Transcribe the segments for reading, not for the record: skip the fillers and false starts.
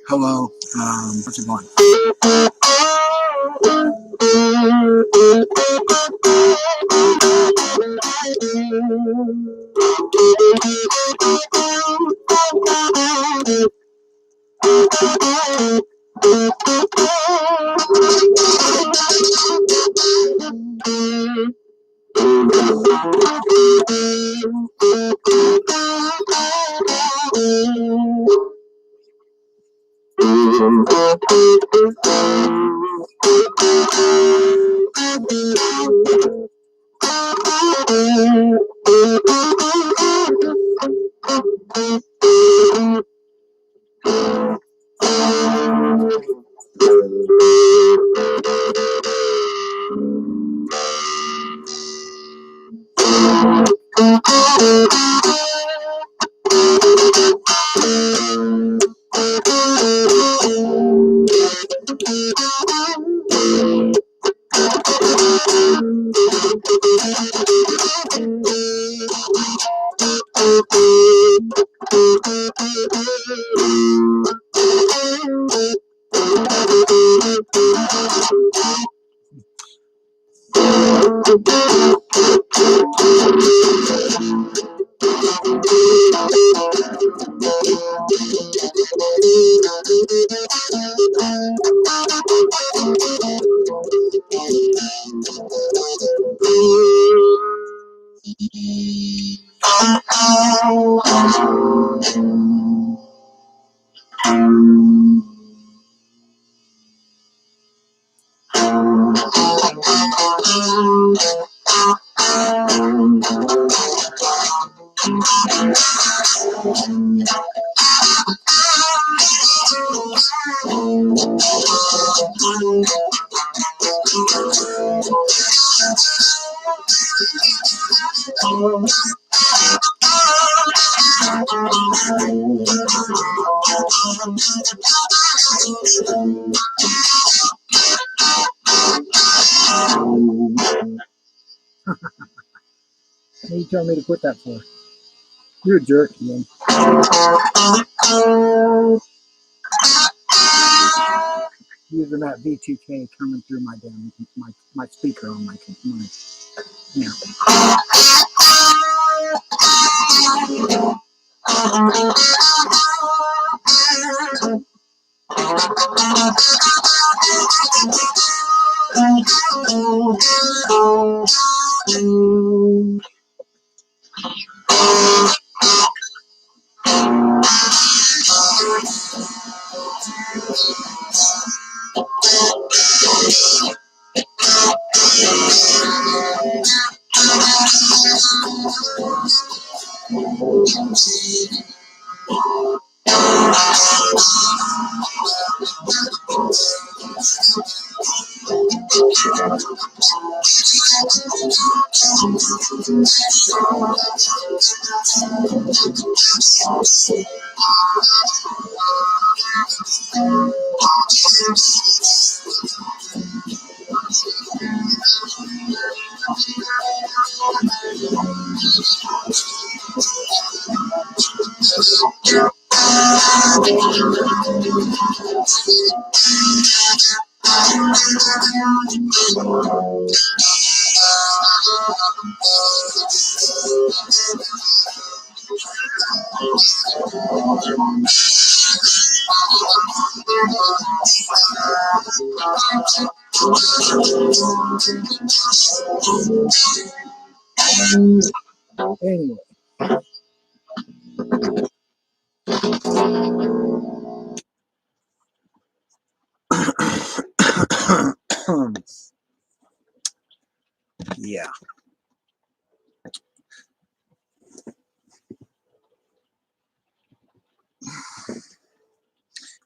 Hello, how's it going? What are you telling me to quit that for? You're a jerk, man. Using that V2K coming through my damn my speaker on my yeah. Anyway. Yeah.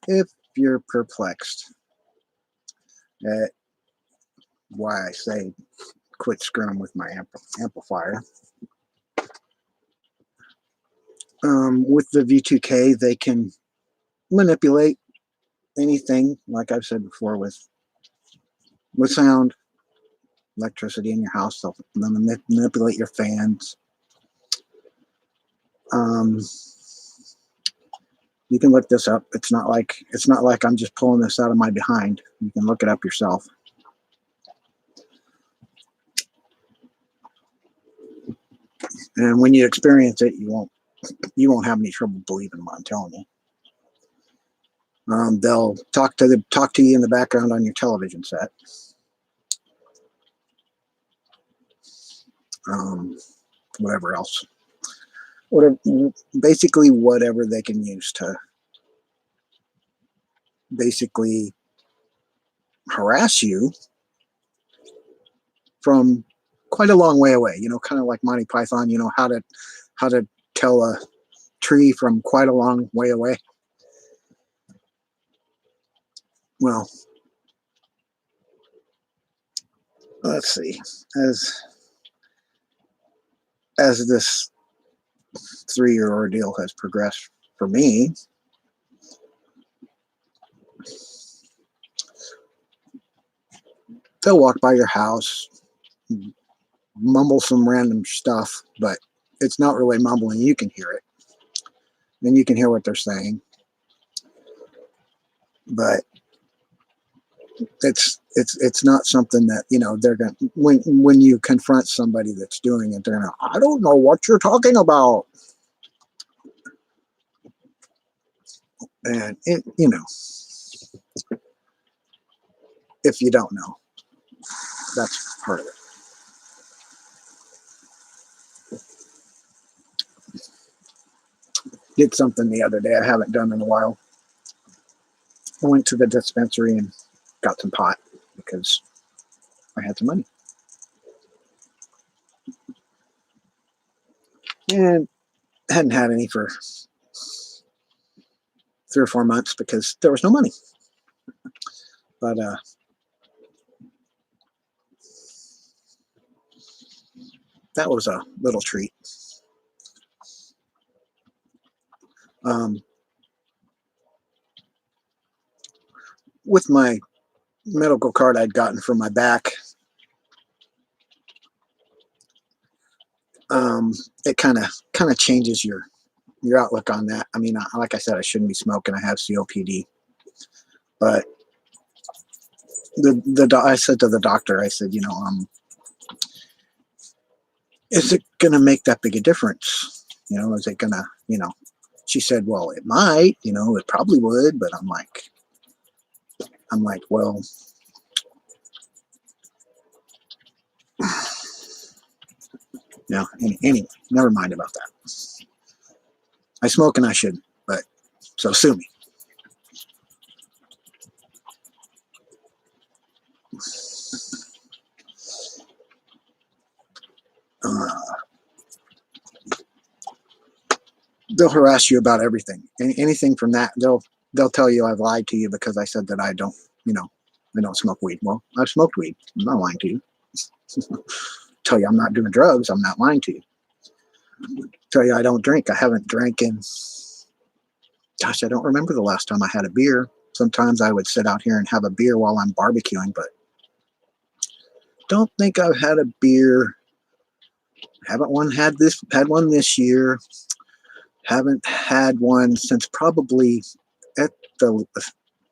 If you're perplexed at why I say quit screwing with my amplifier, with the V2K, they can manipulate anything, like I've said before, with sound, electricity in your house. They'll manipulate your fans. You can look this up. It's not like I'm just pulling this out of my behind. You can look it up yourself. And when you experience it, you won't have any trouble believing what I'm telling you. They'll talk to you in the background on your television set. Whatever else, basically whatever they can use to basically harass you from quite a long way away. Kind of like Monty Python. How to tell a tree from quite a long way away. Well, let's see. As this 3-year ordeal has progressed for me, they'll walk by your house, mumble some random stuff, but it's not really mumbling. You can hear it, and you can hear what they're saying, but it's not something that they're gonna, when you confront somebody that's doing it, they're gonna, I don't know what you're talking about, and if you don't know, that's part of it. Did something the other day I haven't done in a while. I went to the dispensary and got some pot because I had some money. And hadn't had any for 3 or 4 months because there was no money. But that was a little treat. With my medical card I'd gotten for my back, it kind of changes your outlook on that. I mean, like I said, I shouldn't be smoking. I have COPD, but I said to the doctor, I said, is it gonna make that big a difference? Is it gonna, She said, well, it might. It probably would, but I'm like, well, no. Anyway, never mind about that. I smoke and I shouldn't, but so sue me. They'll harass you about everything. Anything from that, they'll tell you I've lied to you because I said that I don't smoke weed. Well, I've smoked weed. I'm not lying to you. Tell you I'm not doing drugs. I'm not lying to you. Tell you I don't drink. I haven't drank in, gosh, I don't remember the last time I had a beer. Sometimes I would sit out here and have a beer while I'm barbecuing, but don't think I've had a beer. Haven't had one this year. Haven't had one since probably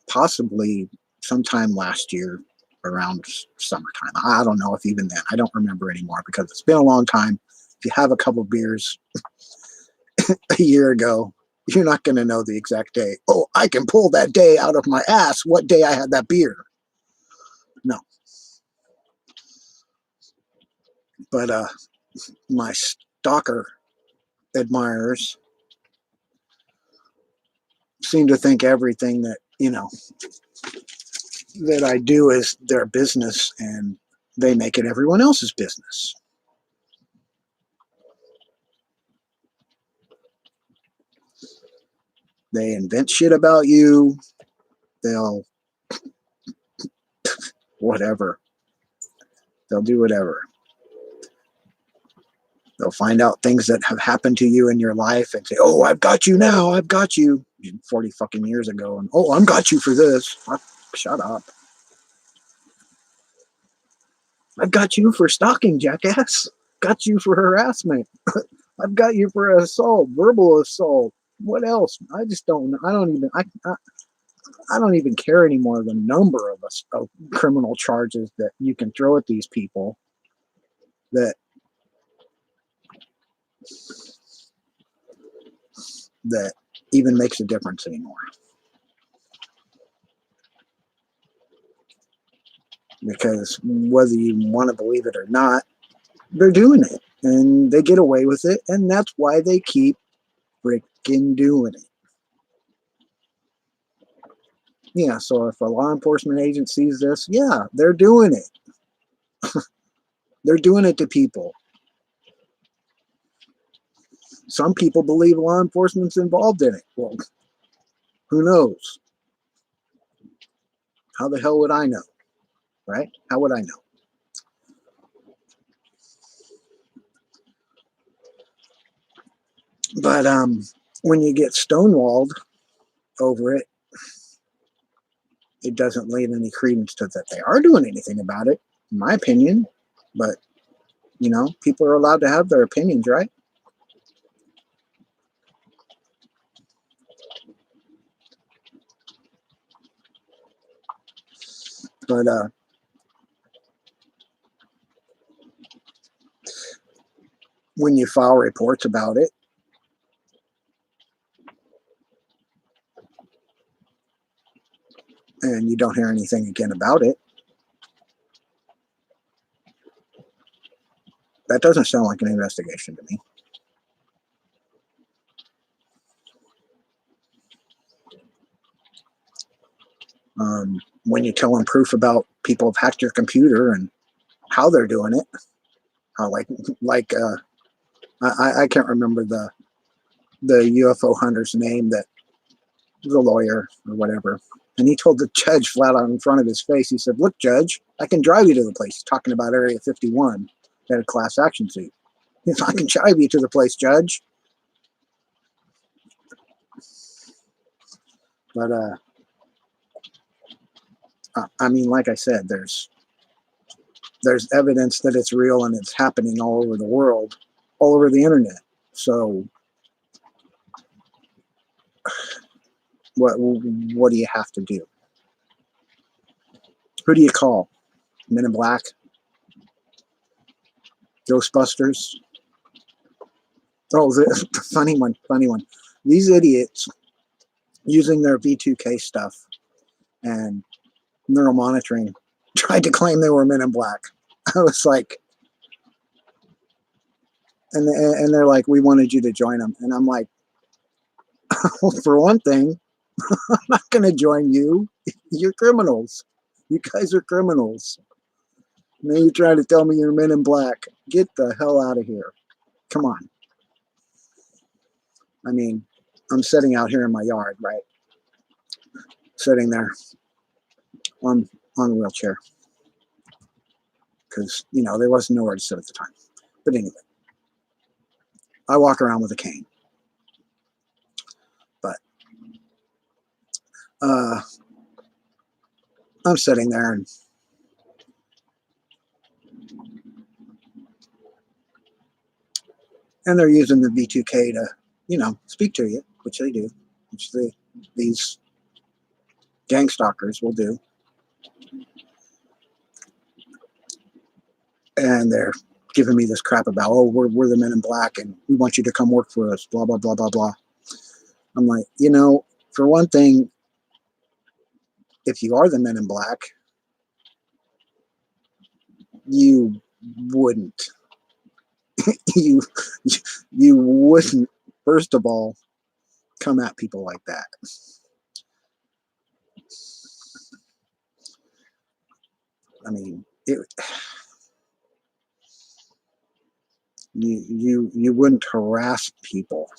possibly sometime last year around summertime. I don't know if even then. I don't remember anymore because it's been a long time. If you have a couple beers a year ago, you're not going to know the exact day. Oh, I can pull that day out of my ass. What day I had that beer? No. But my stalker admirers seem to think everything that that I do is their business, and they make it everyone else's business. They invent shit about you. They'll whatever. They'll do whatever. They'll find out things that have happened to you in your life and say, oh, I've got you now. I've got you 40 fucking years ago. And, oh, I've got you for this. Shut up. I've got you for stalking, jackass. Got you for harassment. I've got you for assault, verbal assault, What else? I just don't. I don't even. I don't even care anymore the number of criminal charges that you can throw at these people that that even makes a difference anymore. Because whether you want to believe it or not, they're doing it and they get away with it, and that's why they keep freaking doing it. Yeah, so if a law enforcement agent sees this, yeah, they're doing it. They're doing it to people. Some people believe law enforcement's involved in it. Well, who knows? How the hell would I know? Right? How would I know? But when you get stonewalled over it, it doesn't lend any credence to that they are doing anything about it, in my opinion. But people are allowed to have their opinions, right? But when you file reports about it, and you don't hear anything again about it, that doesn't sound like an investigation to me. When you tell them proof about people have hacked your computer and how they're doing it, how like I can't remember the UFO hunter's name, that was a lawyer or whatever, and he told the judge flat out in front of his face, he said, "Look, Judge, I can drive you to the place." He's talking about Area 51, that a class action suit. He said, "I can drive you to the place, Judge." But I mean, like I said, there's evidence that it's real and it's happening all over the world, all over the internet. So what do you have to do? Who do you call? Men in Black? Ghostbusters? Oh, the funny one. These idiots using their V2K stuff and neural monitoring tried to claim they were Men in Black. I was like, and they're like, "We wanted you to join them," and I'm like, well, for one thing, I'm not going to join you. You're criminals. You guys are criminals. Now you're trying to tell me you're Men in Black. Get the hell out of here. Come on. I mean, I'm sitting out here in my yard, right? Sitting there on the wheelchair because there wasn't nowhere to sit at the time. But anyway, I walk around with a cane. But I'm sitting there and they're using the V2K to speak to you, which they do, which these gang stalkers will do, and they're giving me this crap about, oh, we're the Men in Black and we want you to come work for us, blah blah blah blah blah. I'm like, for one thing, if you are the Men in Black, you wouldn't you you wouldn't, first of all, come at people like that. I mean, you wouldn't harass people,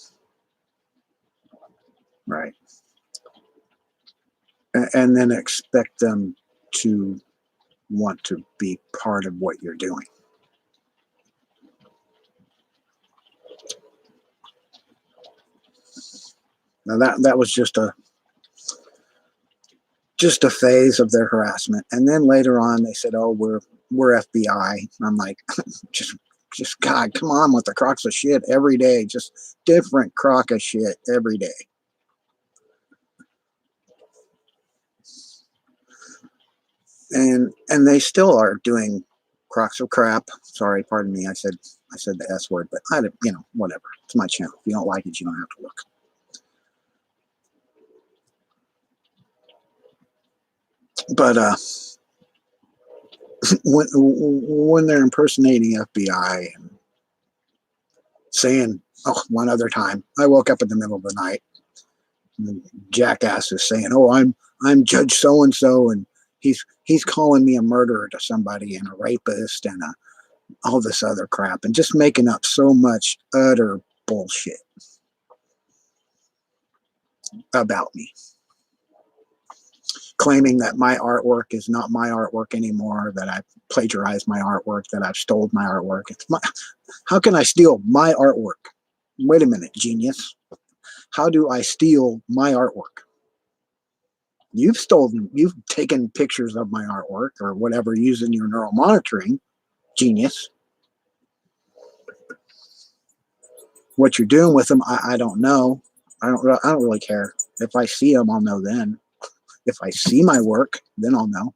right? And then expect them to want to be part of what you're doing. Now that was just a phase of their harassment, and then later on they said, "Oh, we're FBI." And I'm like, just Just, God, come on with the crocs of shit every day. Just different crock of shit every day. And they still are doing crocs of crap. Sorry, pardon me. I said the S word, but I, whatever. It's my channel. If you don't like it, you don't have to look. But when they're impersonating FBI and saying, oh, one other time, I woke up in the middle of the night, and the jackass is saying, oh, I'm Judge so and so, and he's calling me a murderer to somebody and a rapist and all this other crap, and just making up so much utter bullshit about me, claiming that my artwork is not my artwork anymore, that I've plagiarized my artwork, that I've stole my artwork. How can I steal my artwork? Wait a minute, genius. How do I steal my artwork? You've taken pictures of my artwork or whatever using your neural monitoring, genius. What you're doing with them, I don't know. I don't really care. If I see them, I'll know then. If I see my work, then I'll know.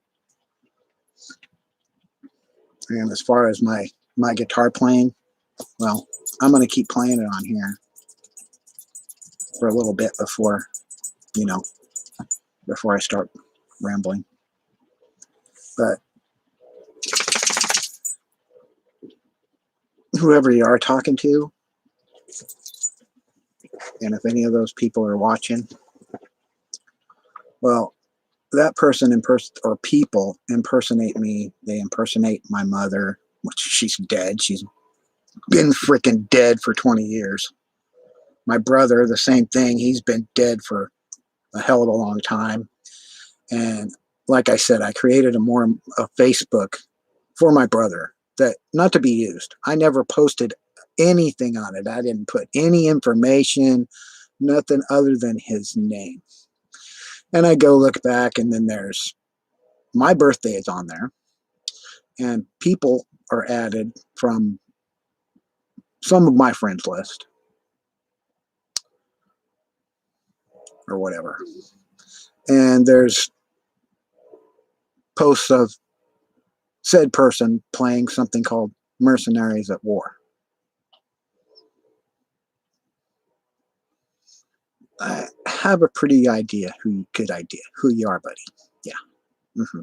And as far as my guitar playing, well, I'm going to keep playing it on here for a little bit before, before I start rambling. But whoever you are talking to, and if any of those people are watching, well, that person or people impersonate me. They impersonate my mother, which she's dead. She's been freaking dead for 20 years. My brother, the same thing. He's been dead for a hell of a long time. And like I said, I created a Facebook for my brother, that not to be used. I never posted anything on it. I didn't put any information, nothing other than his name. And I go look back, and then there's my birthday is on there, and people are added from some of my friends list or whatever. And there's posts of said person playing something called Mercenaries at War. I have a pretty good idea who you are, buddy. Yeah. Mm-hmm.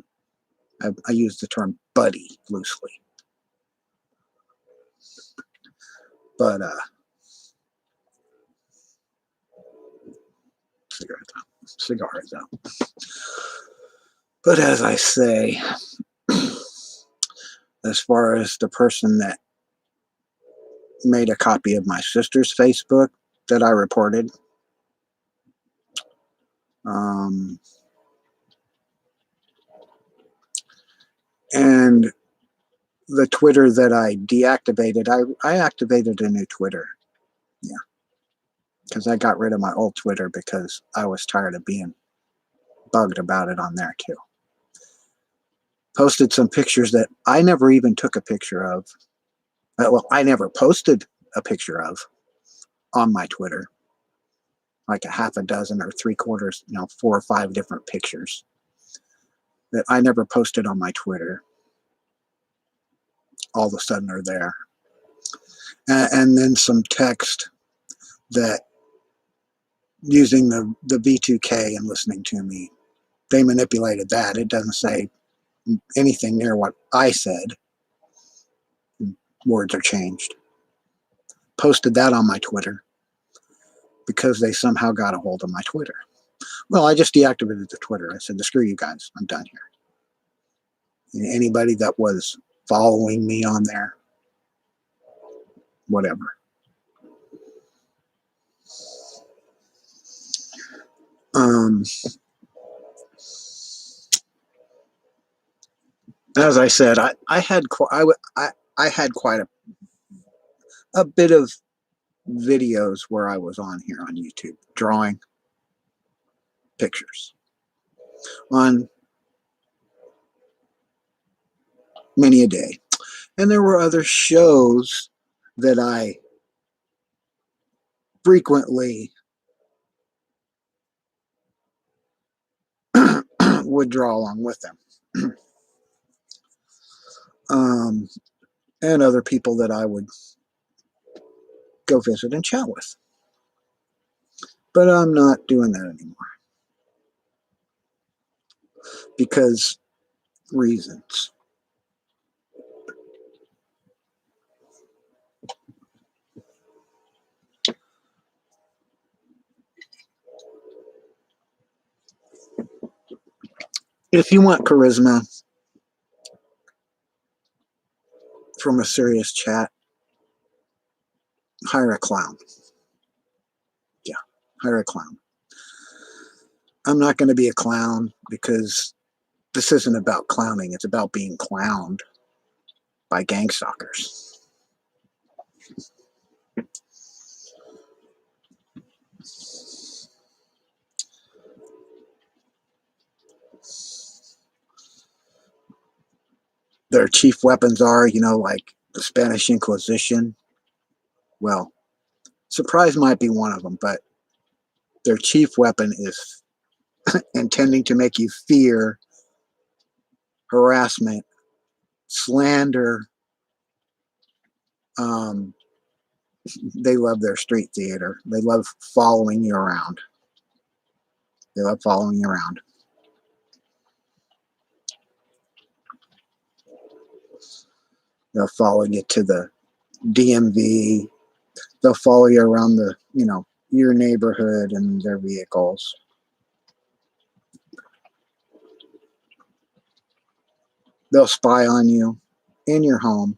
I use the term buddy loosely. But, cigars out. But as I say, as far as the person that made a copy of my sister's Facebook that I reported, and the Twitter that I deactivated, I activated a new Twitter. Yeah. Because I got rid of my old Twitter because I was tired of being bugged about it on there too. Posted some pictures that I never even took a picture of. Well, I never posted a picture of on my Twitter. Like a half a dozen or 3/4, 4 or 5 different pictures that I never posted on my Twitter. All of a sudden are there. And then some text that, using the V2K and listening to me, they manipulated that. It doesn't say anything near what I said. Words are changed. Posted that on my Twitter because they somehow got a hold of my Twitter. Well, I just deactivated the Twitter. I said, screw you guys. I'm done here. And anybody that was following me on there, whatever. As I said, I had quite a bit of videos where I was on here on YouTube drawing pictures on many a day. And there were other shows that I frequently would draw along with them. And other people that I would go visit and chat with. But I'm not doing that anymore because reasons. If you want charisma from a serious chat, hire a clown. Yeah, hire a clown. I'm not going to be a clown because this isn't about clowning. It's about being clowned by gang stalkers. Their chief weapons are, like the Spanish Inquisition. Well, surprise might be one of them, but their chief weapon is intending to make you fear, harassment, slander. Um, they love their street theater. They love following you around. They love following you around. They'll follow you to the DMV. They'll follow you around your neighborhood and their vehicles. They'll spy on you in your home.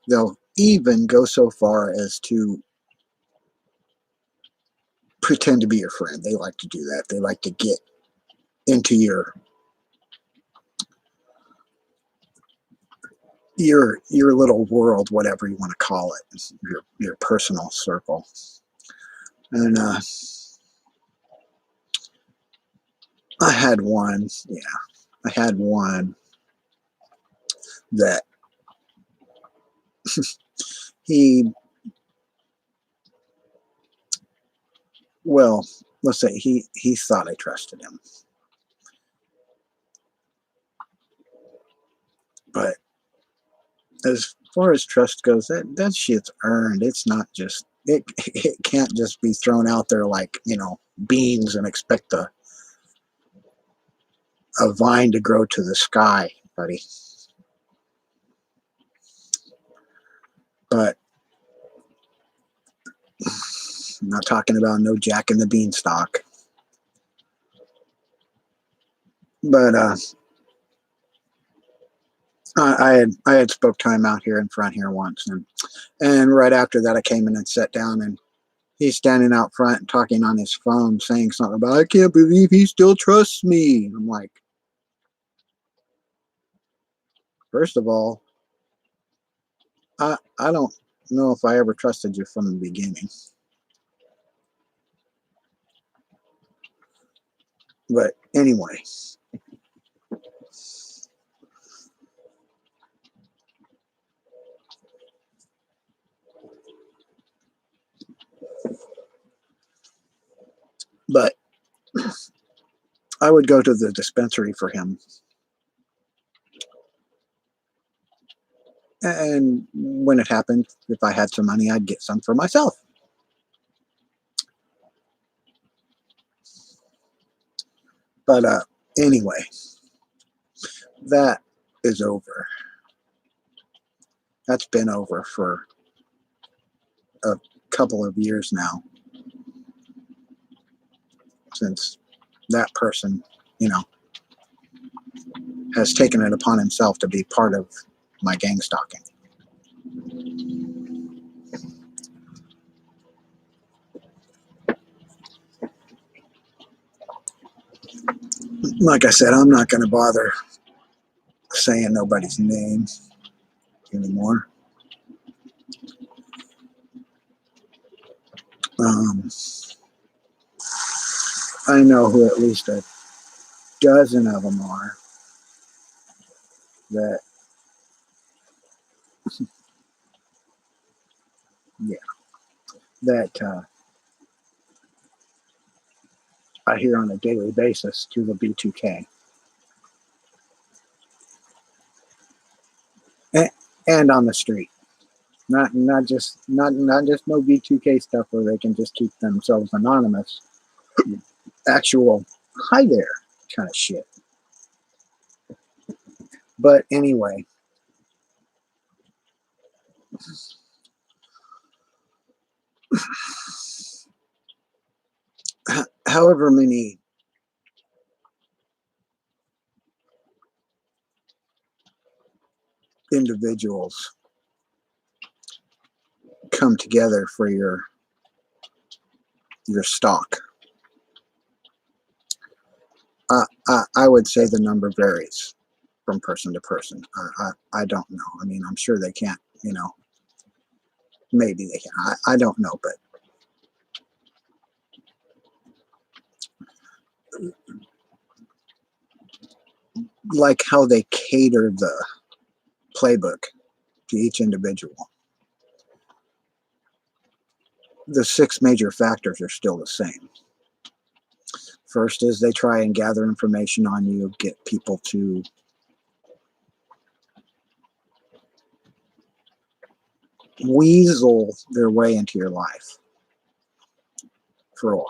They'll even go so far as to pretend to be your friend. They like to do that. They like to get into your little world, whatever you want to call it, your personal circle. And I had one that he, well, let's say he thought I trusted him, but as far as trust goes, that shit's earned. It's not just it can't just be thrown out there like beans and expect a vine to grow to the sky, buddy. But I'm not talking about no Jack and the Beanstalk. But I had spoke to him out here in front here once, and right after that I came in and sat down, and he's standing out front and talking on his phone, saying something about I can't believe he still trusts me. I'm like, first of all, I don't know if I ever trusted you from the beginning. But anyway, but I would go to the dispensary for him. And when it happened, if I had some money, I'd get some for myself. But anyway, that is over. That's been over for a couple of years now, since that person, has taken it upon himself to be part of my gang stalking. Like I said, I'm not going to bother saying nobody's name anymore. Um, I know who at least a dozen of them are that, yeah, that I hear on a daily basis through the B2K. And on the street. Not just no B2K stuff where they can just keep themselves anonymous. Actual hi there kind of shit. But anyway, however many individuals come together for your stalk, I would say the number varies from person to person. I don't know. I mean, I'm sure they can't, maybe they can. I don't know, but like how they cater the playbook to each individual, the 6 major factors are still the same. First is they try and gather information on you, get people to weasel their way into your life for a while.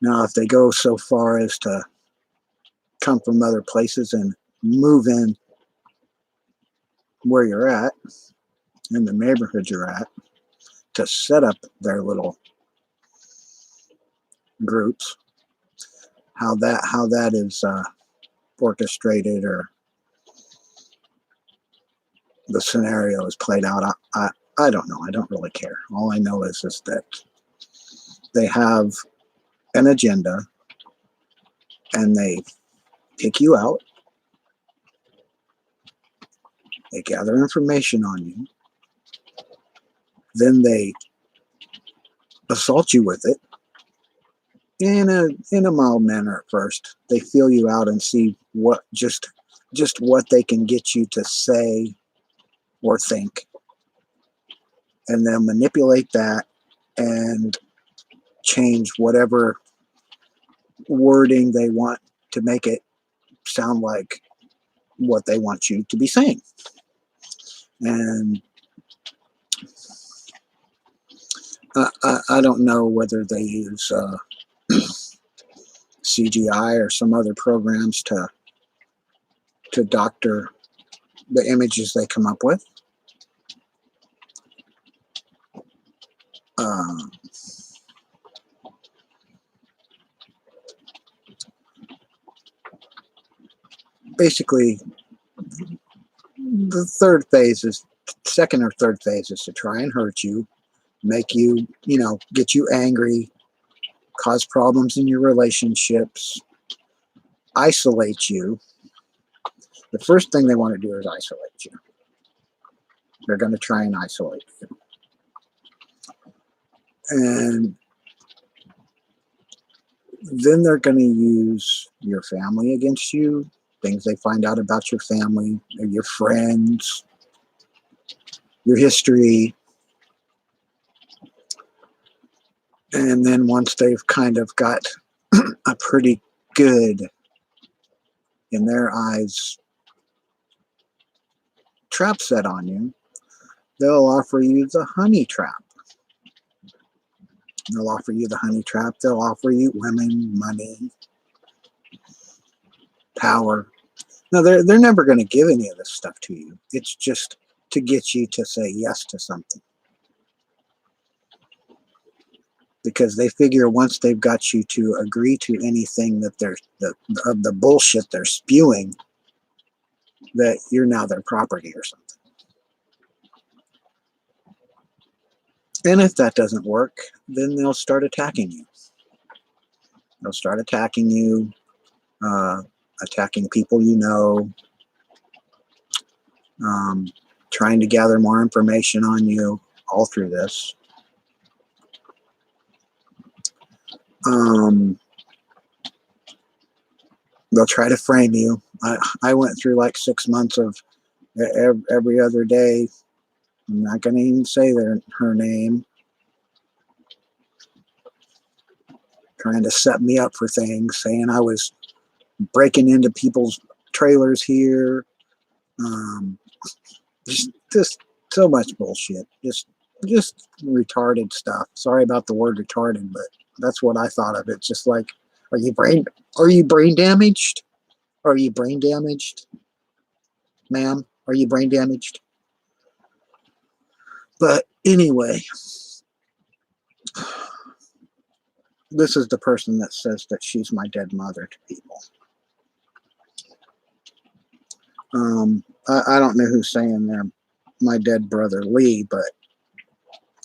Now, if they go so far as to come from other places and move in where you're at, in the neighborhood you're at, to set up their little groups, how that is orchestrated or the scenario is played out, I don't know. I don't really care. All I know is that they have an agenda and they pick you out. They gather information on you. Then they assault you with it in a mild manner at first. They feel you out and see what just what they can get you to say or think, and then manipulate that and change whatever wording they want to make it sound like what they want you to be saying. And I don't know whether they use CGI or some other programs to doctor the images they come up with. Basically, the second or third phase is to try and hurt you, make you, get you angry, cause problems in your relationships, isolate you. The first thing they want to do is isolate you. They're going to try and isolate you. And then they're going to use your family against you, things they find out about your family, or your friends, your history. And then once they've kind of got a pretty good, in their eyes, trap set on you, they'll offer you the honey trap. They'll offer you the honey trap. They'll offer you women, money, power. No, they're never going to give any of this stuff to you. It's just to get you to say yes to something. Because they figure once they've got you to agree to anything that of the bullshit they're spewing, that you're now their property or something. And if that doesn't work, then they'll start attacking you. They'll start attacking you, attacking people you know, trying to gather more information on you all through this. Um, they'll try to frame you. I went through like 6 months of every other day. I'm not going to even say her name. Trying to set me up for things, saying I was breaking into people's trailers here. Um, just so much bullshit. Just retarded stuff. Sorry about the word retarded, but that's what I thought of it. Just like, are you brain damaged? Are you brain damaged, ma'am? Are you brain damaged? But anyway, this is the person that says that she's my dead mother to people. I don't know who's saying they're my dead brother Lee, but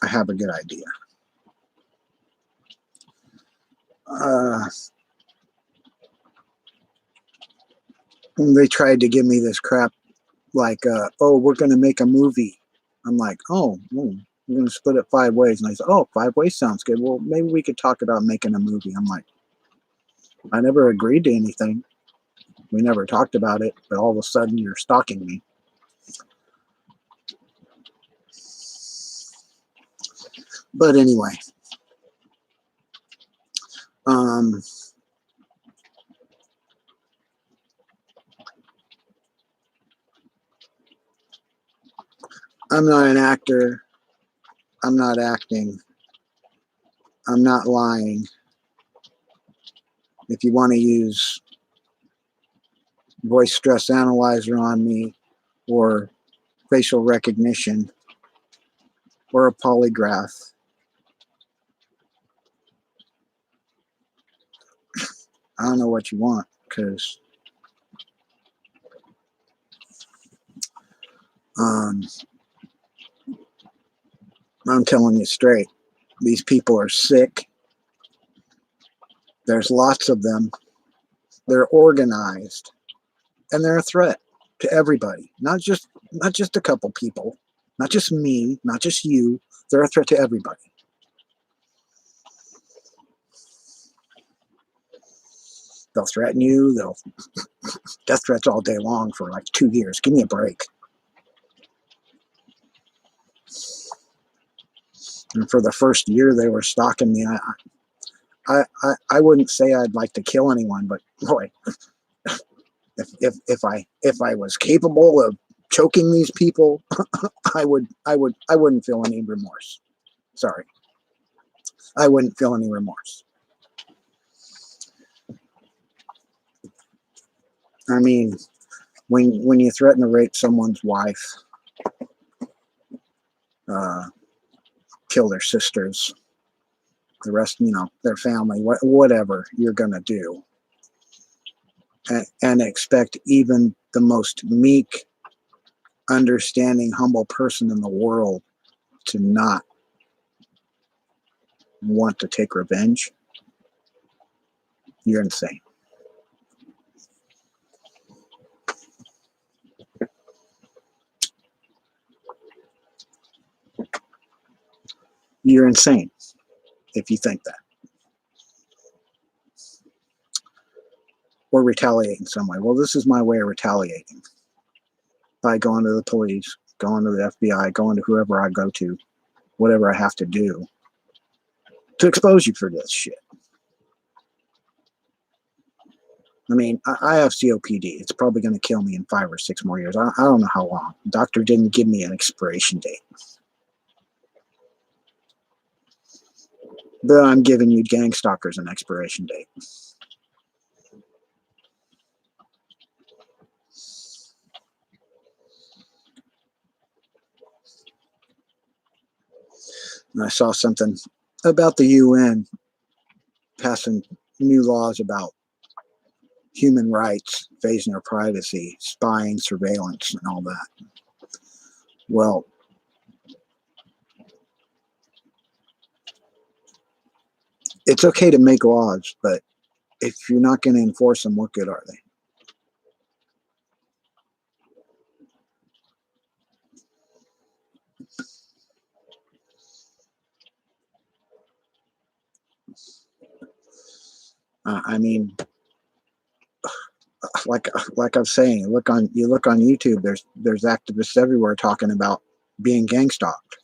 I have a good idea. They tried to give me this crap like, oh, we're going to make a movie. I'm like, oh, we're going to split it 5 ways. And I said, oh, 5 ways sounds good. Well, maybe we could talk about making a movie. I'm like, I never agreed to anything. We never talked about it, but all of a sudden you're stalking me. But anyway, I'm not an actor. I'm not acting. I'm not lying. If you want to use voice stress analyzer on me or facial recognition or a polygraph, I don't know what you want, because um, I'm telling you straight, these people are sick. There's lots of them. They're organized, and they're a threat to everybody. Not just a couple people, not just me, not just you. They're a threat to everybody. They'll threaten you. They'll death threats all day long for like 2 years. Give me a break. And for the first year they were stalking me, I wouldn't say I'd like to kill anyone, but boy, if I was capable of choking these people, I wouldn't feel any remorse. Sorry, I wouldn't feel any remorse. I mean, when you threaten to rape someone's wife, uh, kill their sisters, the rest, their family, whatever you're gonna do, and expect even the most meek, understanding, humble person in the world to not want to take revenge, you're insane. You're insane if you think that. Or retaliate in some way. Well, this is my way of retaliating. By going to the police, going to the FBI, going to whoever I go to, whatever I have to do to expose you for this shit. I mean, I have COPD. It's probably going to kill me in 5 or 6 more years. I don't know how long. The doctor didn't give me an expiration date. But I'm giving you gang stalkers an expiration date. And I saw something about the UN passing new laws about human rights, phasing our privacy, spying, surveillance, and all that. Well, it's okay to make laws, but if you're not going to enforce them, what good are they? I mean, like I'm saying, you look on YouTube. There's activists everywhere talking about being gang stalked.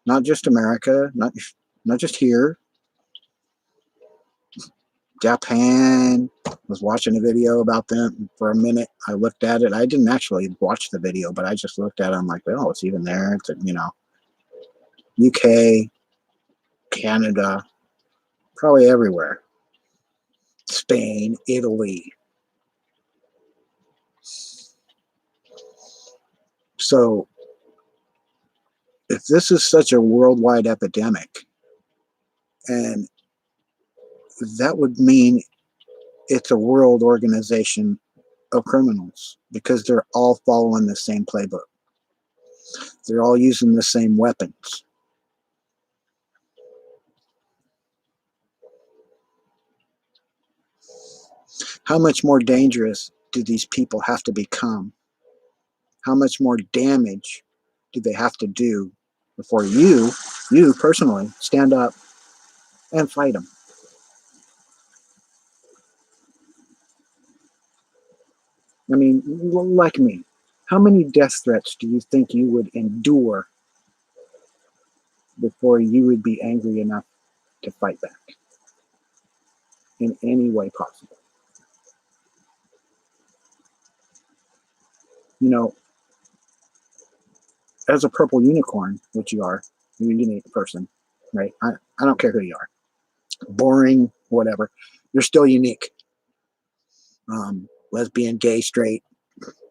Not just America, not just here. Japan. Was watching a video about them for a minute. I looked at it. I didn't actually watch the video, but I just looked at it. I'm like, oh, it's even there. It's, UK, Canada, probably everywhere. Spain, Italy. So if this is such a worldwide epidemic, and that would mean it's a world organization of criminals because they're all following the same playbook. They're all using the same weapons. How much more dangerous do these people have to become? How much more damage do they have to do before you personally, stand up and fight them? I mean, like me, how many death threats do you think you would endure before you would be angry enough to fight back in any way possible? You know, as a purple unicorn, which you are, you're a unique person, right? I don't care who you are. Boring, whatever. You're still unique. Lesbian, gay, straight,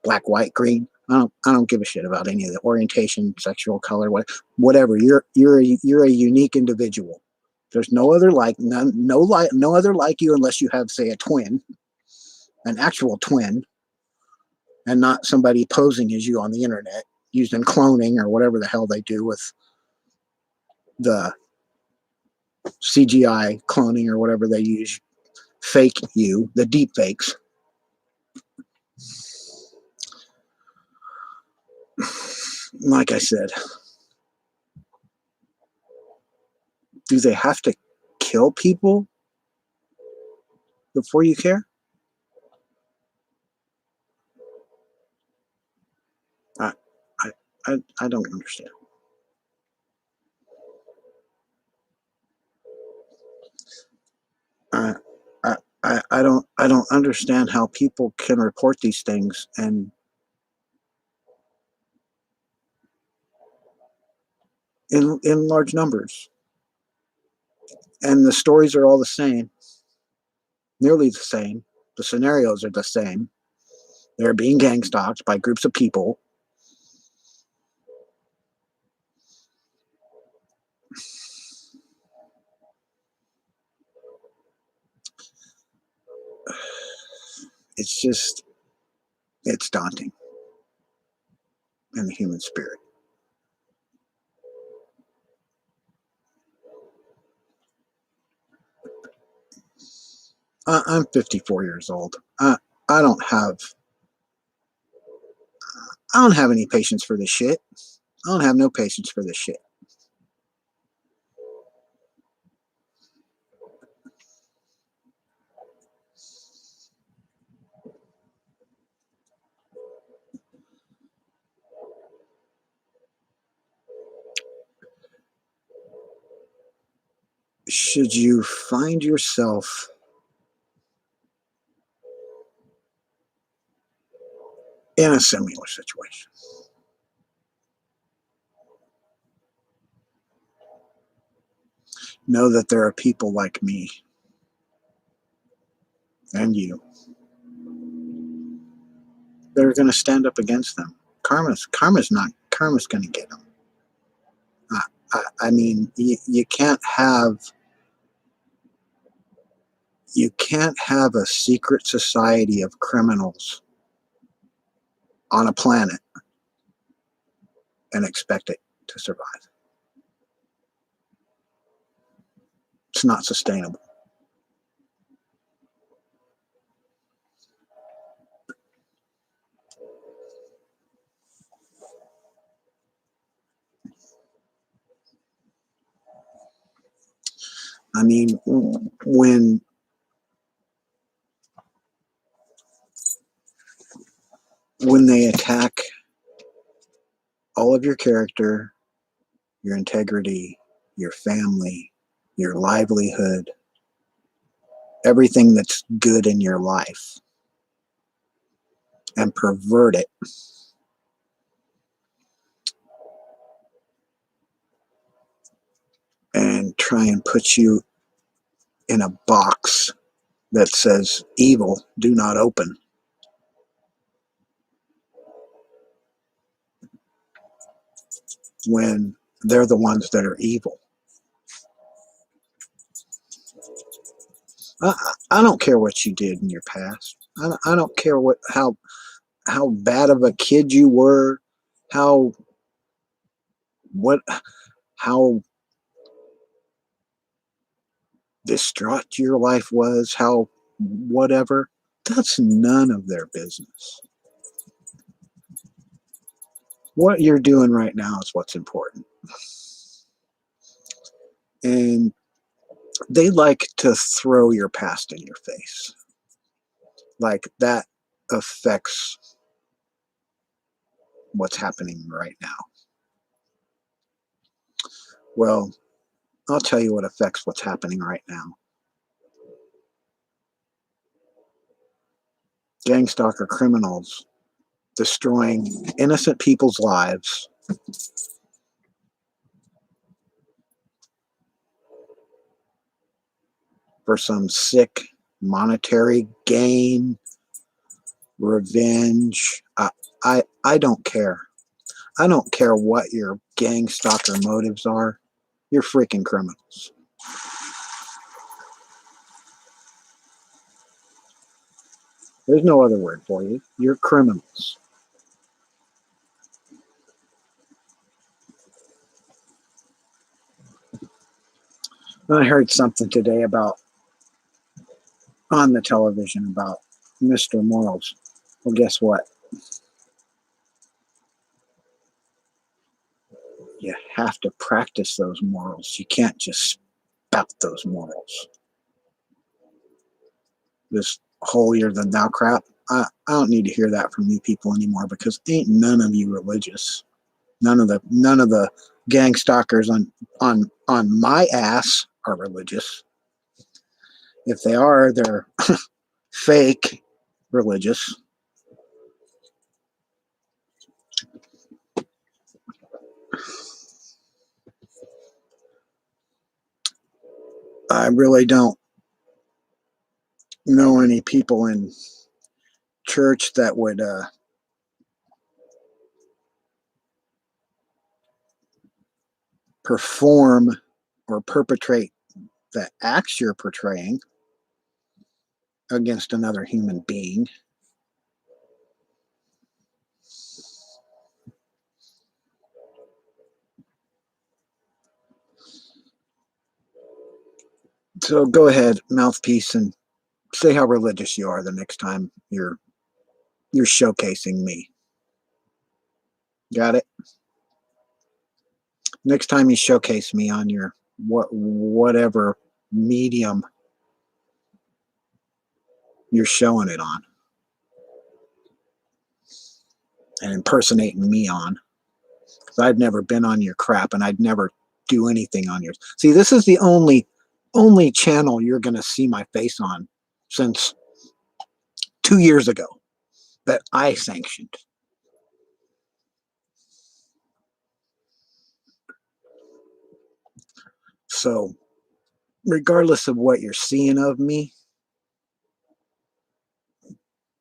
black, white, green. I don't give a shit about any of the orientation, sexual color, whatever. You're a unique individual. There's no other like no other like you unless you have, say, a twin, an actual twin, and not somebody posing as you on the internet using cloning or whatever the hell they do with the CGI cloning or whatever they use. Fake you, the deep fakes. Like I said, do they have to kill people before you care? I, I, I don't understand. I, I don't understand how people can report these things and in large numbers, and the stories are all the same, nearly the same. The scenarios are the same. They're being gang stalked by groups of people. It's it's daunting in the human spirit. I'm 54 years old. I don't have I don't have any patience for this shit. I don't have no patience for this shit. Should you find yourself in a similar situation, know that there are people like me and you that are going to stand up against them. Karma's going to get them. I mean, you can't have a secret society of criminals on a planet and expect it to survive. It's not sustainable. I mean, when when they attack all of your character, your integrity, your family, your livelihood, everything that's good in your life, and pervert it, and try and put you in a box that says evil, do not open, when they're the ones that are evil. I don't care what you did in your past. I don't care how bad of a kid you were, how what how distraught your life was, how whatever. That's none of their business. What you're doing right now is what's important. And they like to throw your past in your face. Like that affects what's happening right now. Well, I'll tell you what affects what's happening right now. Gang stalker criminals destroying innocent people's lives for some sick monetary gain, revenge. I don't care. I don't care what your gang stalker motives are. You're freaking criminals. There's no other word for you. You're criminals. I heard something today about on the television about Mr. Morals. Well, guess what? You have to practice those morals. You can't just spout those morals. This holier than thou crap. I don't need to hear that from you people anymore, because ain't none of you religious. None of the gang stalkers on my ass are religious. If they are, they're fake religious. I really don't know any people in church that would perform or perpetrate the acts you're portraying against another human being. So go ahead, mouthpiece, and say how religious you are the next time you're showcasing me. Got it? Next time you showcase me on your whatever medium you're showing it on and impersonating me on, because I've never been on your crap and I'd never do anything on yours. See, this is the only channel you're going to see my face on since 2 years ago that I sanctioned. So regardless of what you're seeing of me,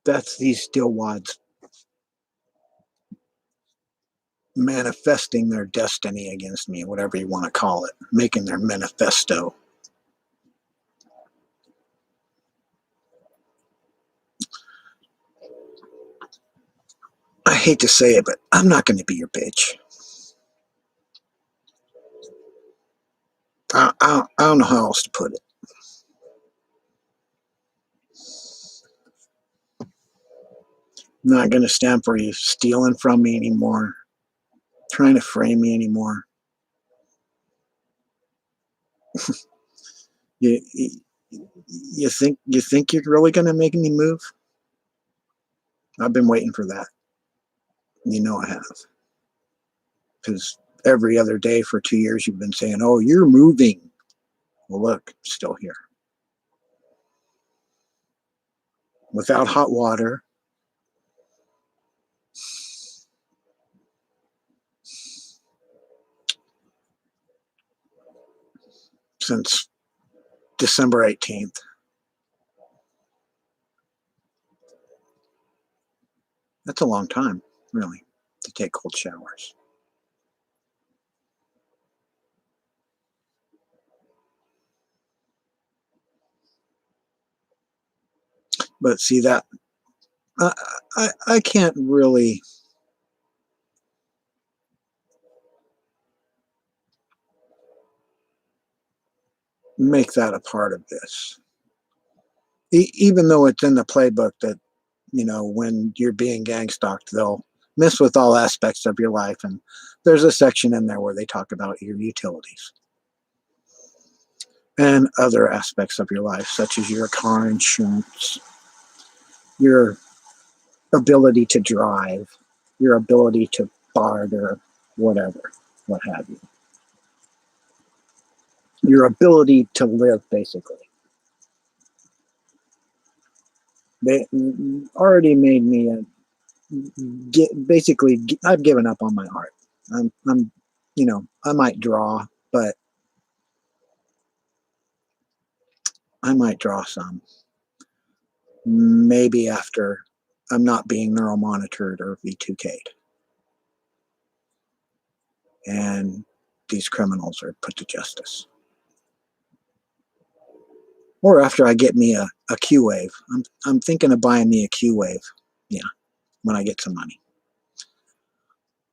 that's these steel wads manifesting their destiny against me, whatever you want to call it, making their manifesto. I hate to say it, but I'm not going to be your bitch. I don't know how else to put it. I'm not going to stand for you stealing from me anymore, trying to frame me anymore. You, you think you're really going to make me move? I've been waiting for that. You know I have. Because every other day for 2 years you've been saying, oh, you're moving. Well, look, still here. Without hot water. Since December 18th. That's a long time, really, to take cold showers. But see that I can't really make that a part of this. Even though it's in the playbook that, when you're being gang stalked, they'll mess with all aspects of your life. And there's a section in there where they talk about your utilities and other aspects of your life, such as your car insurance, your ability to drive, your ability to barter, whatever, what have you. Your ability to live, basically. They already made me I've given up on my art. I'm I might draw, but I might draw some. Maybe after I'm not being neuromonitored or V2K'd. And these criminals are put to justice. Or after I get me a Q wave. I'm thinking of buying me a Q wave. Yeah, when I get some money.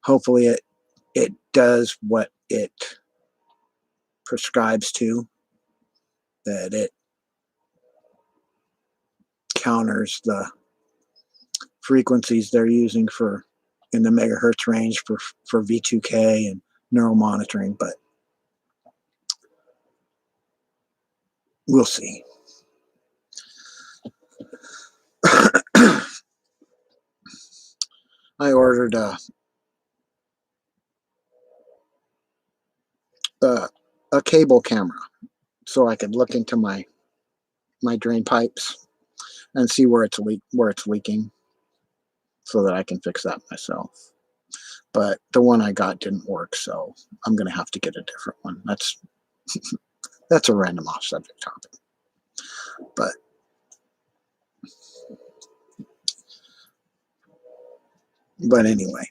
Hopefully it does what it prescribes to, that it counters the frequencies they're using for in the megahertz range for V2K and neural monitoring, but we'll see. I ordered a cable camera so I could look into my drain pipes and see where it's leaking, so that I can fix that myself. But the one I got didn't work, so I'm gonna have to get a different one. That's a random off subject topic. But anyway,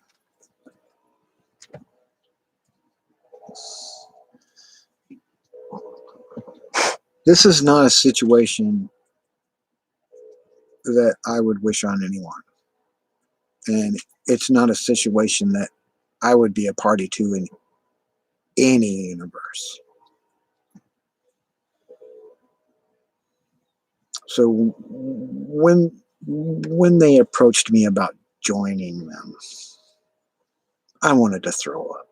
this is not a situation that I would wish on anyone. And it's not a situation that I would be a party to in any universe. So when they approached me about joining them, I wanted to throw up.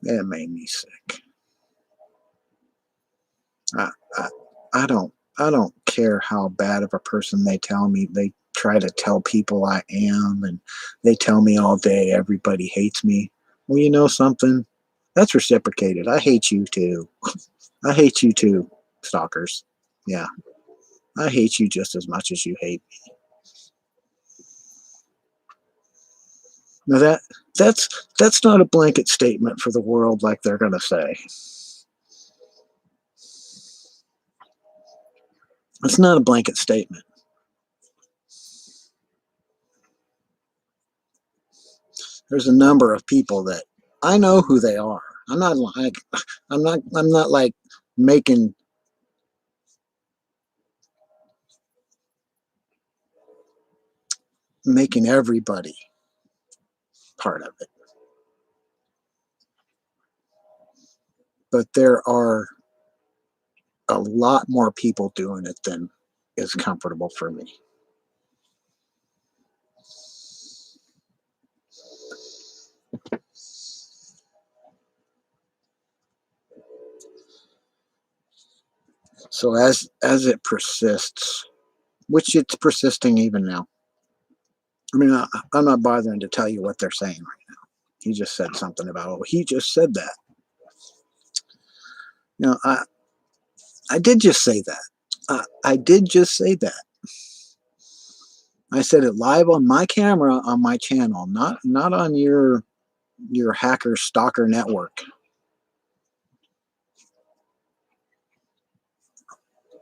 It made me sick. I, I, I don't care how bad of a person they tell me. They try to tell people I am, and they tell me all day everybody hates me. Well, you know something? That's reciprocated. I hate you too. I hate you too, stalkers. Yeah, I hate you just as much as you hate me. Now that's not a blanket statement for the world like they're gonna say. It's not a blanket statement. There's a number of people that I know who they are. I'm not like making everybody part of it. But there are a lot more people doing it than is comfortable for me. So as it persists, which it's persisting even now. I mean, I'm not bothering to tell you what they're saying right now. He just said something about, oh, he just said that. You know, I did just say that. I did just say that. I said it live on my camera on my channel, not on your hacker stalker network.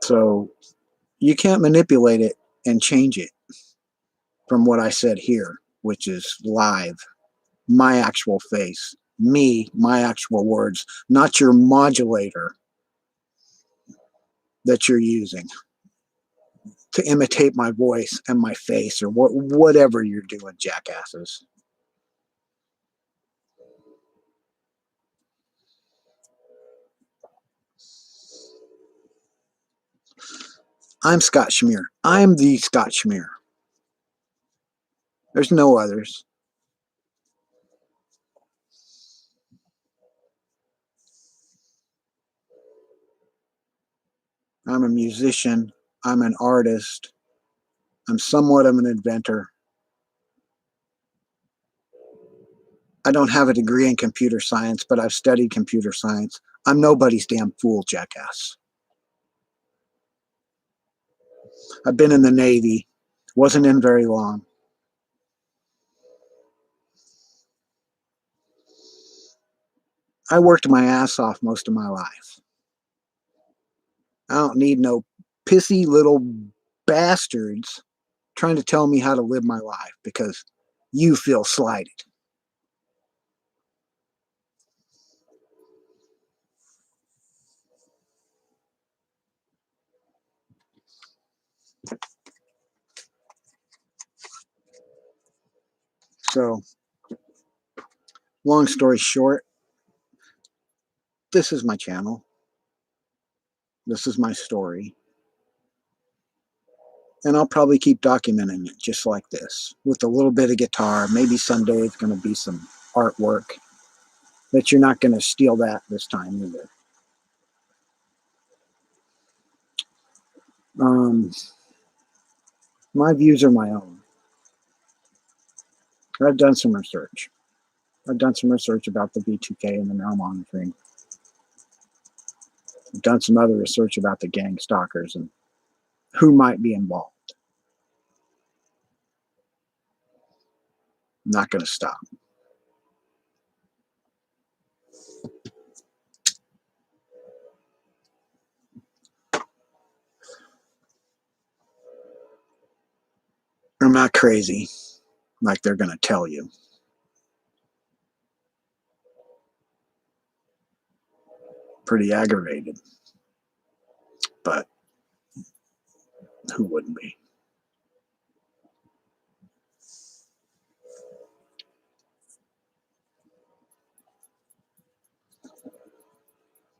So you can't manipulate it and change it from what I said here, which is live, my actual face, me, my actual words, not your modulator that you're using to imitate my voice and my face or whatever you're doing, jackasses. I'm Scott Schmier. I'm the Scott Schmier. There's no others. I'm a musician. I'm an artist. I'm somewhat of an inventor. I don't have a degree in computer science, but I've studied computer science. I'm nobody's damn fool, jackass. I've been in the Navy. Wasn't in very long. I worked my ass off most of my life. I don't need no pissy little bastards trying to tell me how to live my life because you feel slighted. So, long story short, this is my channel. This is my story. And I'll probably keep documenting it just like this with a little bit of guitar. Maybe someday it's going to be some artwork, but you're not going to steal that this time either. Um, my views are my own. I've done some research. I've done some research about the V2K and the mail monitoring. I've done some other research about the gang stalkers and who might be involved. I'm not going to stop. I'm not crazy like they're going to tell you. Pretty aggravated, but who wouldn't be?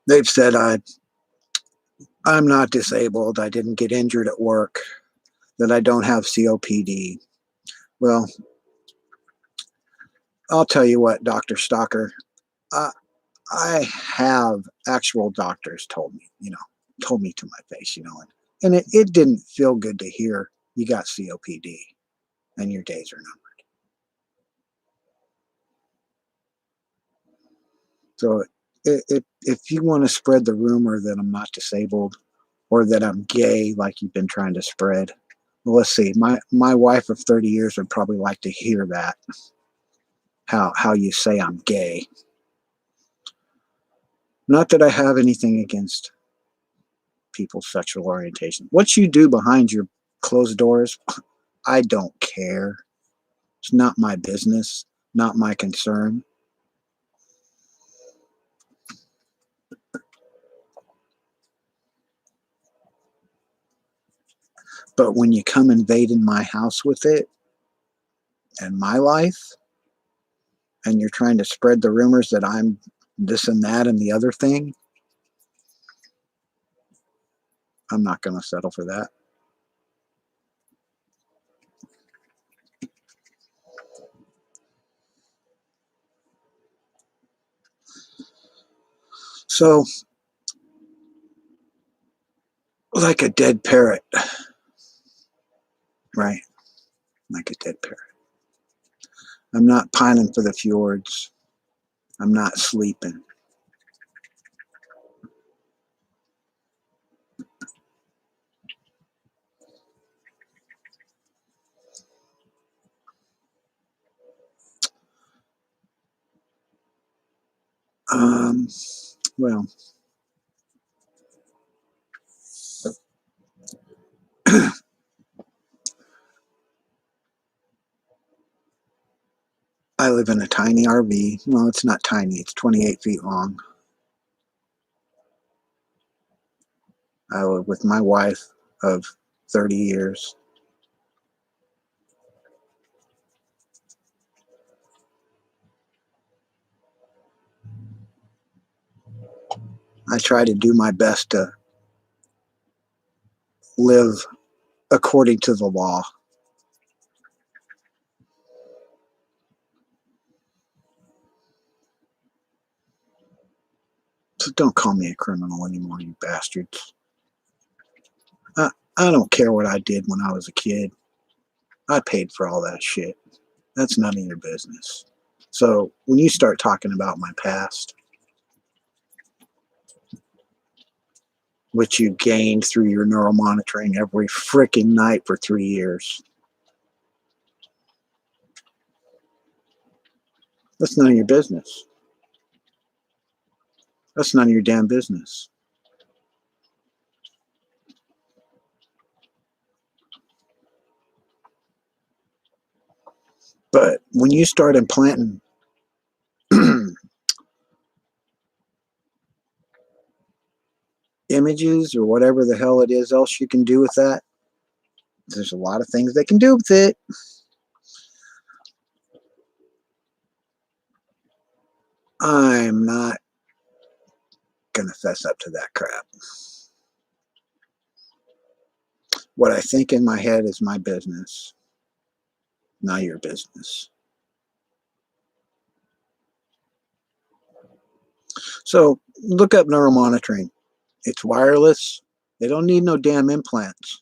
They've said I'm not disabled. I didn't get injured at work, that I don't have COPD. Well, I'll tell you what, Dr. Stalker, uh, I have actual doctors told me to my face, and it didn't feel good to hear you got COPD and your days are numbered. So if you want to spread the rumor that I'm not disabled or that I'm gay, like you've been trying to spread, well, let's see. My wife of 30 years would probably like to hear that. How you say I'm gay. Not that I have anything against people's sexual orientation. What you do behind your closed doors, I don't care. It's not my business, not my concern. But when you come invading my house with it and my life, and you're trying to spread the rumors that I'm this and that and the other thing, I'm not going to settle for that. So, like a dead parrot, Right, like a dead parrot. I'm not pining for the fjords. I'm not sleeping. Um, well, I live in a tiny RV. Well, it's not tiny. It's 28 feet long. I live with my wife of 30 years. I try to do my best to live according to the law. So don't call me a criminal anymore, you bastards. I don't care what I did when I was a kid. I paid for all that shit. That's none of your business. So when you start talking about my past, which you gained through your neural monitoring every freaking night for 3 years, that's none of your business. That's none of your damn business. But when you start implanting images or whatever the hell it is else you can do with that, there's a lot of things they can do with it. I'm not going to fess up to that crap. What I think in my head is my business, not your business. So look up neural monitoring. It's wireless. They don't need no damn implants.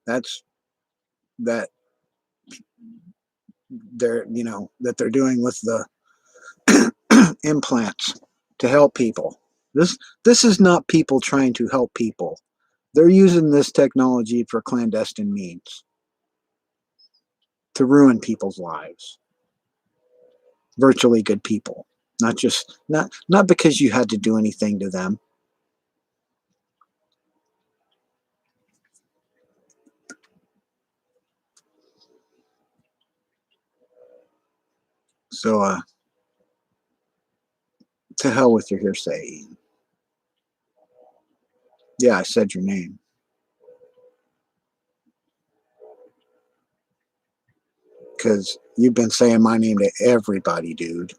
That's that they're doing with the implants to help people. This is not people trying to help people. They're using this technology for clandestine means to ruin people's lives. Virtually good people. Not because you had to do anything to them. So to hell with your hearsay. Yeah, I said your name. Because you've been saying my name to everybody, dude.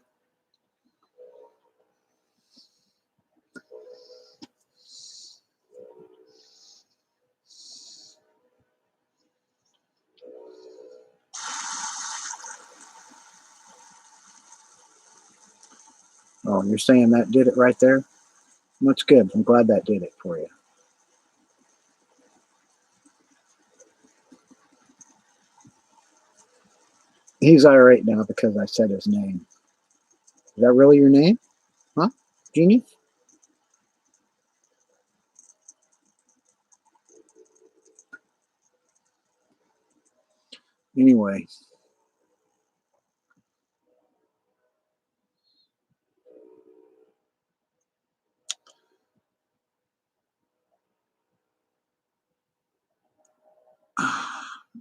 Oh, you're saying that did it right there? That's good. I'm glad that did it for you. He's irate now because I said his name. Is that really your name? Huh? Genius? Anyway,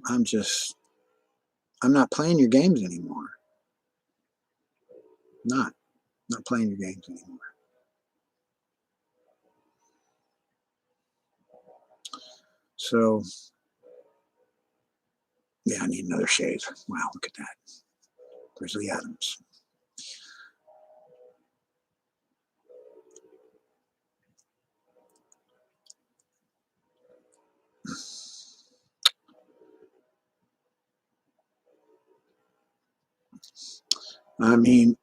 I'm just, I'm not playing your games anymore. Not playing your games anymore. So, yeah, I need another shave. Wow, look at that. Grizzly Adams. I mean,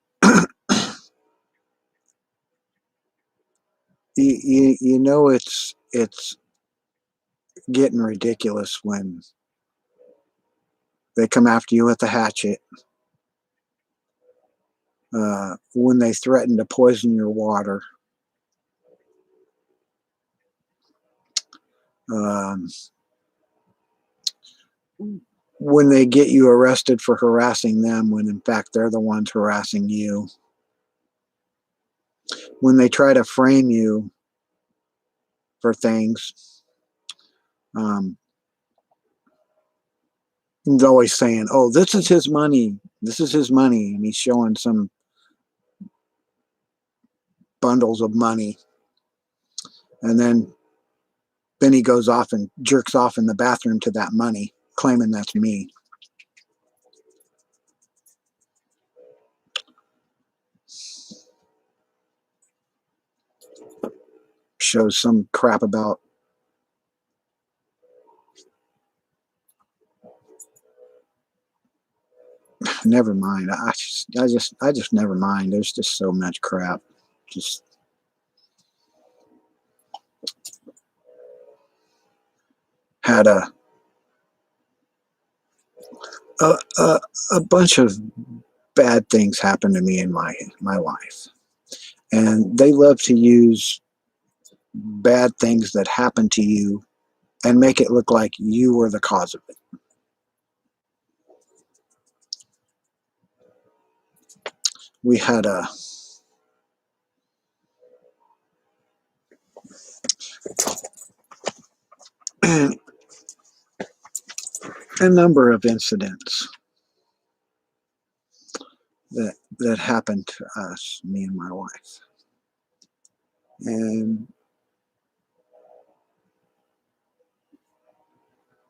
you know it's getting ridiculous when They come after you with a hatchet. When they threaten to poison your water. Um, when they get you arrested for harassing them when in fact they're the ones harassing you. When they try to frame you for things. He's always saying, oh, this is his money. This is his money. And he's showing some bundles of money. And then he goes off and jerks off in the bathroom to that money, claiming that's me. Shows some crap about never mind. I just never mind. There's just so much crap. Just had a, a, a bunch of bad things happen to me in my life. And they love to use bad things that happen to you and make it look like you were the cause of it. We had a number of incidents that happened to us, me and my wife. And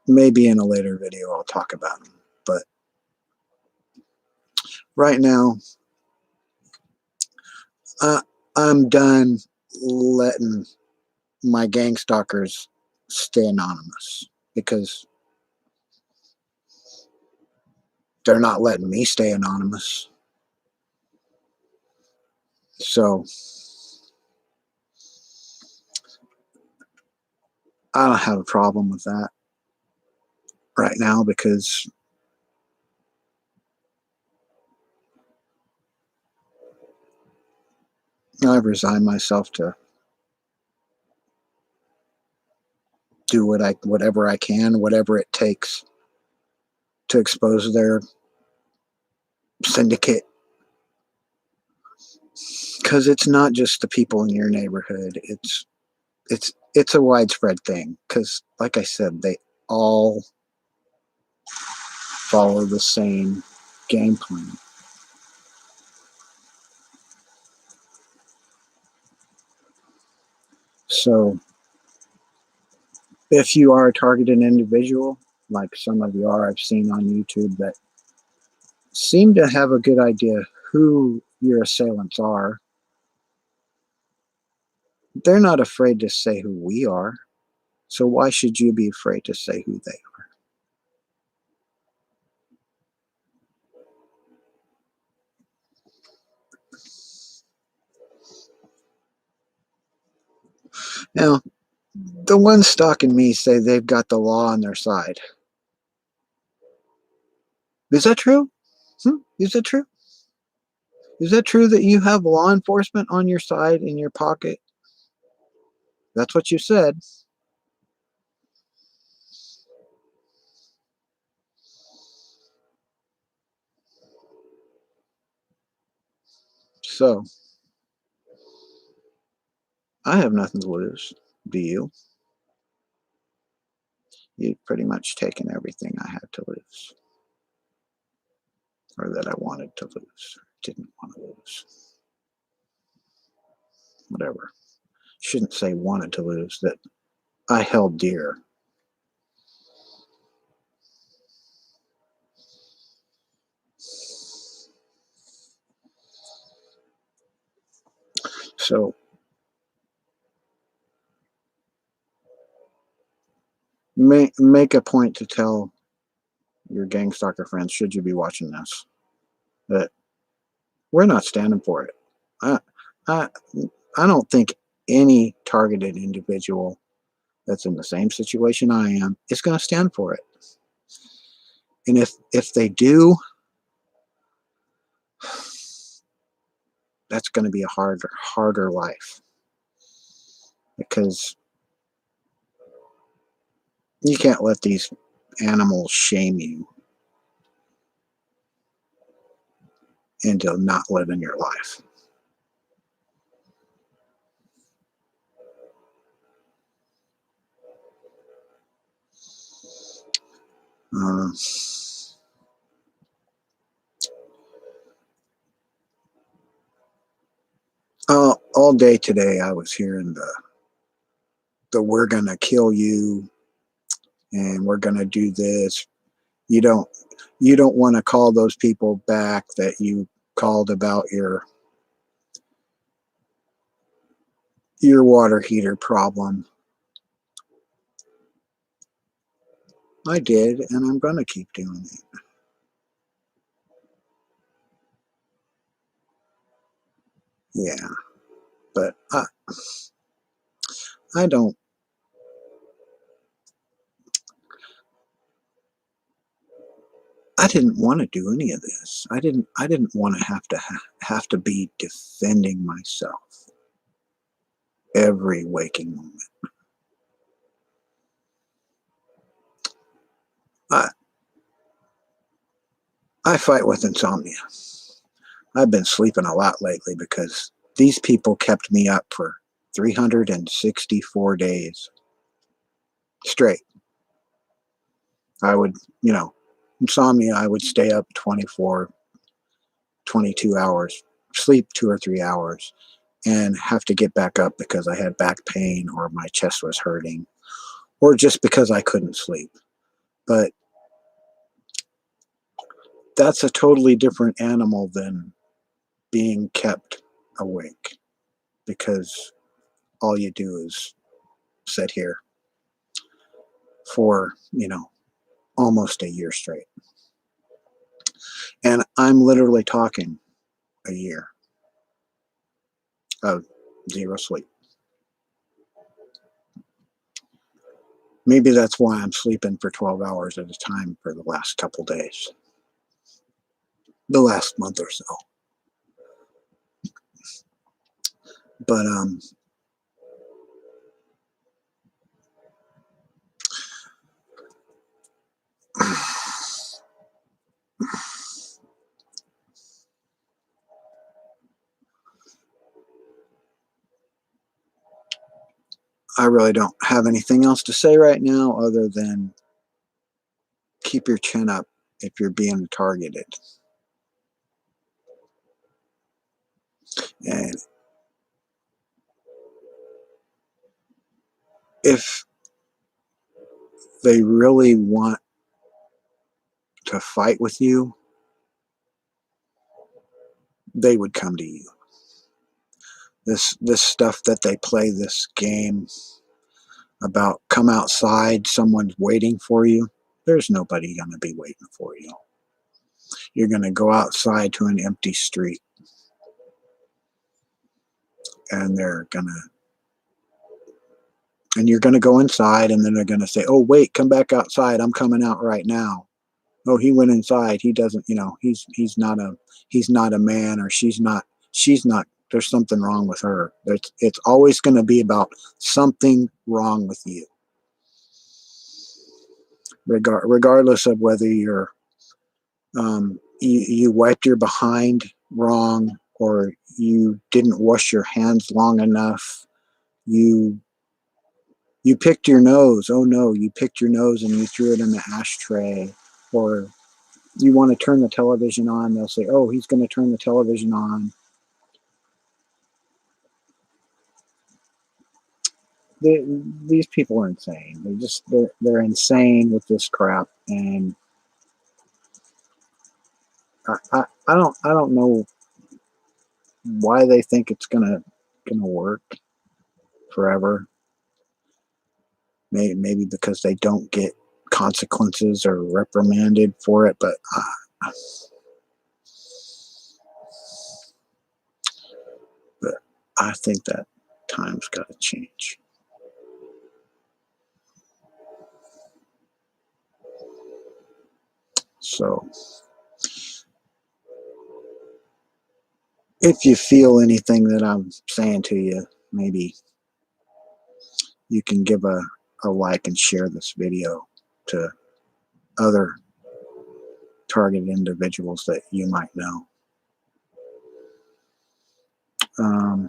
maybe in a later video I'll talk about them. But right now, I'm done letting my gang stalkers stay anonymous because they're not letting me stay anonymous. So I don't have a problem with that right now because I've resigned myself to do whatever I can, whatever it takes to expose their syndicate. Because it's not just the people in your neighborhood. It's a widespread thing. Because, like I said, they all follow the same game plan. So, if you are a targeted individual, like some of you are, I've seen on YouTube that seem to have a good idea who your assailants are. They're not afraid to say who we are. So why should you be afraid to say who they are? Now, the ones stalking me say they've got the law on their side. Is that true? Is that true? Is that true that you have law enforcement on your side in your pocket? That's what you said. So, I have nothing to lose. Do you? You've pretty much taken everything I had to lose. Or that I wanted to lose. Didn't want to lose. Whatever. Shouldn't say wanted to lose. That I held dear. So, make a point to tell your gang stalker friends, should you be watching this, that we're not standing for it. I, I, I don't think any targeted individual that's in the same situation I am is going to stand for it. And if they do, that's going to be a harder life, because you can't let these animals shame you into not living your life. Uh, all day today, I was hearing the "we're gonna kill you" and "we're gonna do this." You don't you don't want to call those people back that you called about your water heater problem. I did, and I'm gonna keep doing it. Yeah, but I don't. I didn't want to do any of this. I didn't want to have to be defending myself every waking moment. I I fight with insomnia. I've been sleeping a lot lately because these people kept me up for 364 days straight. I would, you know, insomnia, I would stay up 24, 22 hours, sleep 2 or 3 hours, and have to get back up because I had back pain or my chest was hurting or just because I couldn't sleep. But that's a totally different animal than being kept awake, because all you do is sit here for, almost a year straight. And I'm literally talking a year of zero sleep. Maybe that's why I'm sleeping for 12 hours at a time for the last couple days, the last month or so. But I really don't have anything else to say right now other than keep your chin up if you're being targeted. And if they really want to fight with you, they would come to you. This stuff that they play, this game about come outside, someone's waiting for you. There's nobody going to be waiting for you. You're going to go outside to an empty street, and you're going to go inside, and then they're going to say, "Oh, wait, come back outside. I'm coming out right now." Oh, he went inside. He doesn't, he's not a man, or she's not, there's something wrong with her. It's always going to be about something wrong with you, regardless of whether you wiped your behind wrong, or you didn't wash your hands long enough. You you picked your nose. Oh no, you picked your nose and you threw it in the ashtray. Or you want to turn the television on, they'll say, "Oh, he's going to turn the television on." They, these people are insane. They're insane with this crap, and I don't know why they think it's gonna work forever. Maybe because they don't get consequences or reprimanded for it, but I think that time's got to change. So if you feel anything that I'm saying to you, maybe you can give a like and share this video to other targeted individuals that you might know. Um,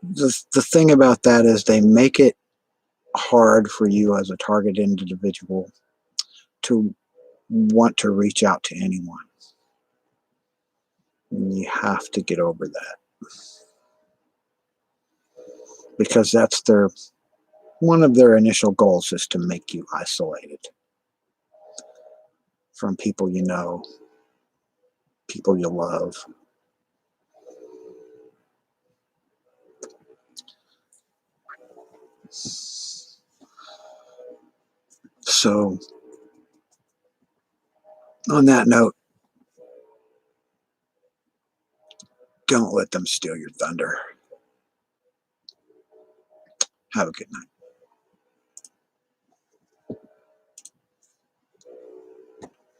the thing about that is they make it hard for you as a targeted individual to want to reach out to anyone. And you have to get over that, because that's one of their initial goals is to make you isolated from people you know, people you love. So on that note, don't let them steal your thunder. Have a good night.